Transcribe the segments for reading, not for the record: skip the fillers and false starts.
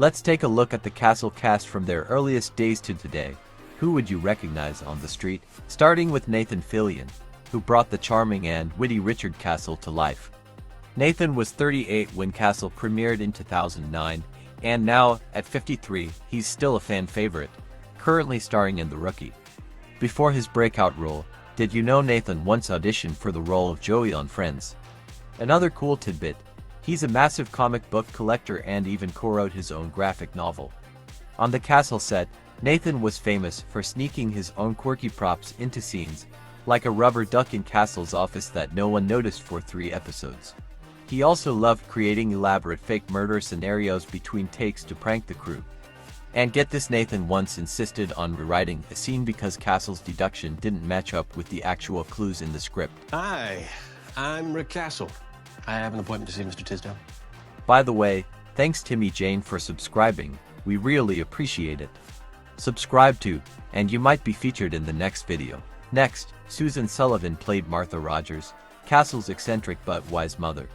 Let's take a look at the Castle cast from their earliest days to today. Who would you recognize on the street? Starting with Nathan Fillion, who brought the charming and witty Richard Castle to life. Nathan was 38 when Castle premiered in 2009, and now, at 53, he's still a fan favorite, currently starring in The Rookie. Before his breakout role, did you know Nathan once auditioned for the role of Joey on Friends? Another cool tidbit, he's a massive comic book collector and even co-wrote his own graphic novel. On the Castle set, Nathan was famous for sneaking his own quirky props into scenes, like a rubber duck in Castle's office that no one noticed for 3 episodes. He also loved creating elaborate fake murder scenarios between takes to prank the crew. And get this, Nathan once insisted on rewriting a scene because Castle's deduction didn't match up with the actual clues in the script. Hi, I'm Rick Castle. I have an appointment to see Mr. Tisdale. By the way, thanks Timmy Jane for subscribing, we really appreciate it. Subscribe to, and you might be featured in the next video. Next, Susan Sullivan played Martha Rogers, Castle's eccentric but wise mother.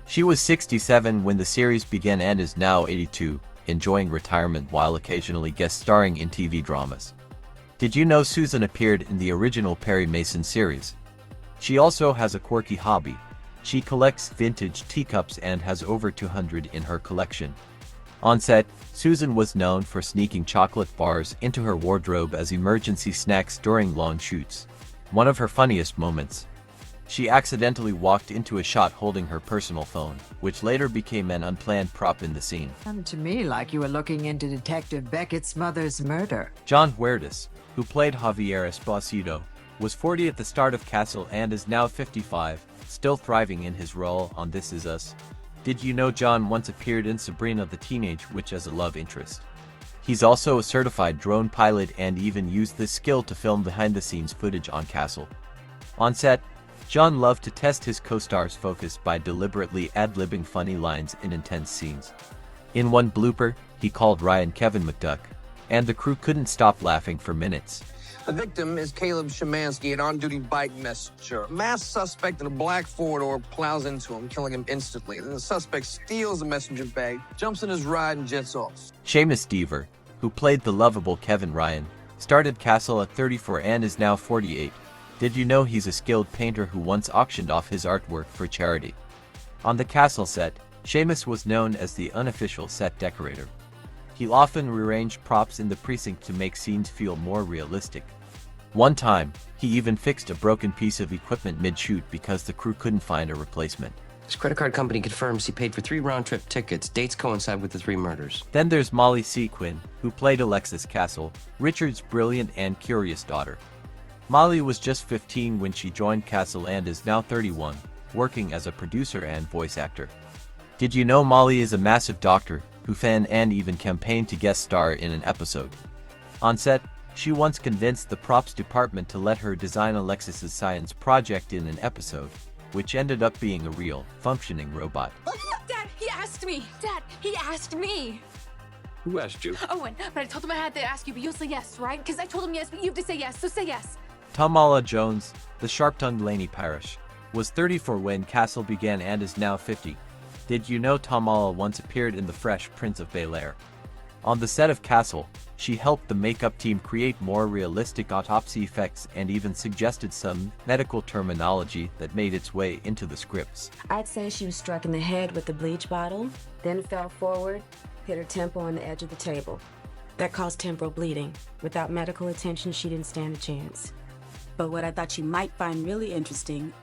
She was 67 when the series began and is now 82, enjoying retirement while occasionally guest starring in TV dramas. Did you know Susan appeared in the original Perry Mason series? She also has a quirky hobby. She collects vintage teacups and has over 200 in her collection. On set, Susan was known for sneaking chocolate bars into her wardrobe as emergency snacks during long shoots. One of her funniest moments, she accidentally walked into a shot holding her personal phone, which later became an unplanned prop in the scene. Sounded to me like you were looking into Detective Beckett's mother's murder. Jon Huertas, who played Javier Esposito, was 40 at the start of Castle and is now 55, still thriving in his role on This Is Us. Did you know Jon once appeared in Sabrina the Teenage Witch as a love interest? He's also a certified drone pilot and even used this skill to film behind-the-scenes footage on Castle. On set, Jon loved to test his co-stars' focus by deliberately ad-libbing funny lines in intense scenes. In one blooper, he called Ryan Kevin McDuck, and the crew couldn't stop laughing for minutes. The victim is Caleb Szymanski, an on-duty bike messenger. A masked suspect in a black four-door plows into him, killing him instantly. Then the suspect steals the messenger bag, jumps in his ride, and jets off. Seamus Dever, who played the lovable Kevin Ryan, started Castle at 34 and is now 48. Did you know he's a skilled painter who once auctioned off his artwork for charity? On the Castle set, Seamus was known as the unofficial set decorator. He often rearranged props in the precinct to make scenes feel more realistic. One time, he even fixed a broken piece of equipment mid-shoot because the crew couldn't find a replacement. His credit card company confirms he paid for 3 round-trip tickets. Dates coincide with the 3 murders. Then there's Molly C. Quinn, who played Alexis Castle, Richard's brilliant and curious daughter. Molly was just 15 when she joined Castle and is now 31, working as a producer and voice actor. Did you know Molly is a massive Doctor Who fan and even campaigned to guest star in an episode? On set, she once convinced the props department to let her design Alexis's science project in an episode, which ended up being a real, functioning robot. Dad, he asked me! Dad, he asked me! Who asked you? Owen, but I told him I had to ask you, but you'll say yes, right? Because I told him yes, but you have to say yes, so say yes. Tamala Jones, the sharp-tongued Laney Parrish, was 34 when Castle began and is now 50. Did you know Tamala once appeared in The Fresh Prince of Bel-Air? On the set of Castle, she helped the makeup team create more realistic autopsy effects and even suggested some medical terminology that made its way into the scripts. I'd say she was struck in the head with the bleach bottle, then fell forward, hit her temple on the edge of the table. That caused temporal bleeding. Without medical attention, she didn't stand a chance. But what I thought you might find really interesting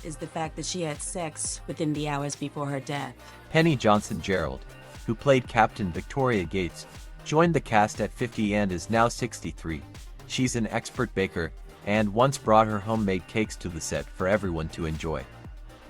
is the fact that she had sex within the hours before her death. Penny Johnson-Gerald, who played Captain Victoria Gates, joined the cast at 50 and is now 63. She's an expert baker and once brought her homemade cakes to the set for everyone to enjoy.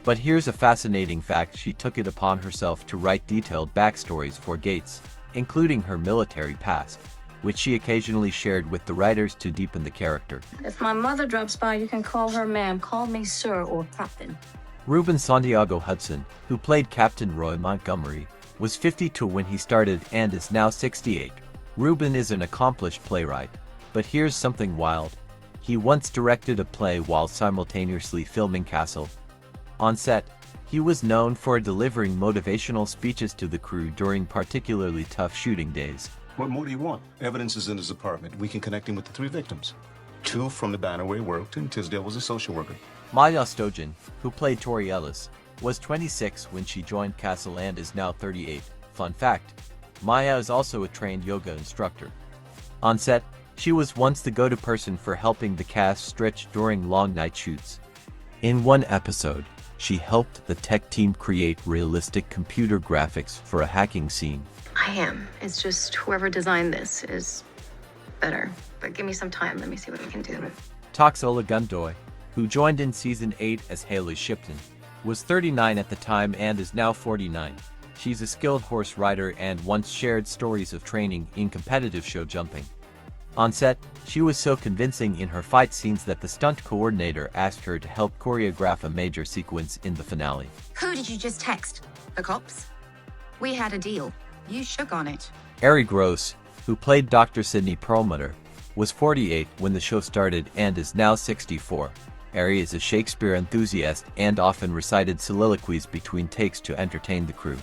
But here's a fascinating fact: she took it upon herself to write detailed backstories for Gates, including her military past, which she occasionally shared with the writers to deepen the character. If my mother drops by, you can call her ma'am. Call me sir or captain. Ruben Santiago Hudson, who played Captain Roy Montgomery, was 52 when he started and is now 68. Ruben is an accomplished playwright, but here's something wild. He once directed a play while simultaneously filming Castle. On set, He was known for delivering motivational speeches to the crew during particularly tough shooting days. What more do you want? Evidence is in his apartment. We can connect him with the 3 victims. 2 from the banner where he worked, and Tisdale was a social worker. Maya Stojan, who played Tori Ellis, was 26 when she joined Castle and is now 38. Fun fact, Maya is also a trained yoga instructor. On set, she was once the go-to person for helping the cast stretch during long night shoots. In one episode, she helped the tech team create realistic computer graphics for a hacking scene. I am. It's just whoever designed this is better. But give me some time. Let me see what I can do. Toxola Gundoy, who joined in season 8 as Haley Shipton, was 39 at the time and is now 49. She's a skilled horse rider and once shared stories of training in competitive show jumping. On set, she was so convincing in her fight scenes that the stunt coordinator asked her to help choreograph a major sequence in the finale. Who did you just text? The cops? We had a deal. You shook on it. Ari Gross, who played Dr. Sidney Perlmutter, was 48 when the show started and is now 64. Ari is a Shakespeare enthusiast and often recited soliloquies between takes to entertain the crew.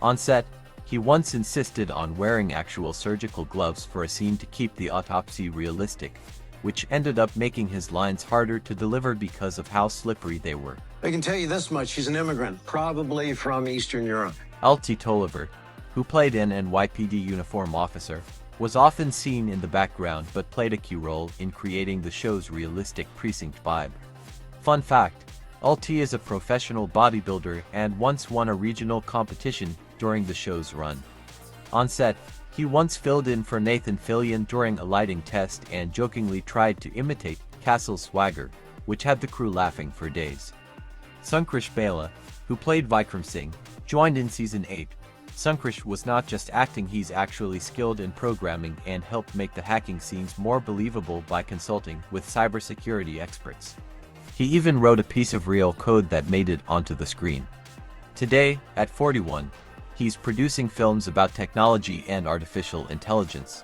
On set, he once insisted on wearing actual surgical gloves for a scene to keep the autopsy realistic, which ended up making his lines harder to deliver because of how slippery they were. I can tell you this much, he's an immigrant, probably from Eastern Europe. Alti Tolliver, who played an NYPD uniform officer, was often seen in the background but played a key role in creating the show's realistic precinct vibe. Fun fact, Alti is a professional bodybuilder and once won a regional competition during the show's run. On set, he once filled in for Nathan Fillion during a lighting test and jokingly tried to imitate Castle's swagger, which had the crew laughing for days. Sunkrish Bela, who played Vikram Singh, joined in season 8. Sunkrish was not just acting, he's actually skilled in programming and helped make the hacking scenes more believable by consulting with cybersecurity experts. He even wrote a piece of real code that made it onto the screen. Today, at 41, he's producing films about technology and artificial intelligence.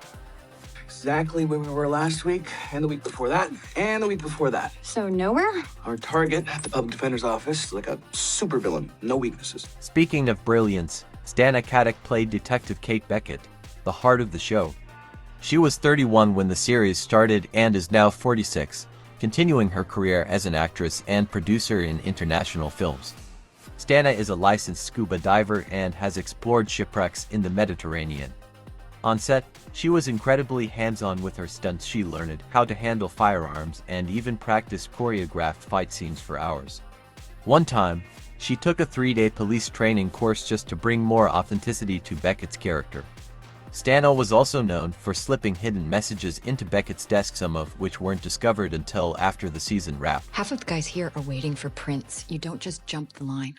Exactly where we were last week, and the week before that, and the week before that. So nowhere? Our target at the public defender's office, like a supervillain, no weaknesses. Speaking of brilliance, Stana Katic played Detective Kate Beckett, the heart of the show. She was 31 when the series started and is now 46, continuing her career as an actress and producer in international films. Stana is a licensed scuba diver and has explored shipwrecks in the Mediterranean. On set, she was incredibly hands-on with her stunts. She learned how to handle firearms and even practiced choreographed fight scenes for hours. One time, she took a 3-day police training course just to bring more authenticity to Beckett's character. Stana was also known for slipping hidden messages into Beckett's desk, some of which weren't discovered until after the season wrapped. Half of the guys here are waiting for prints. You don't just jump the line.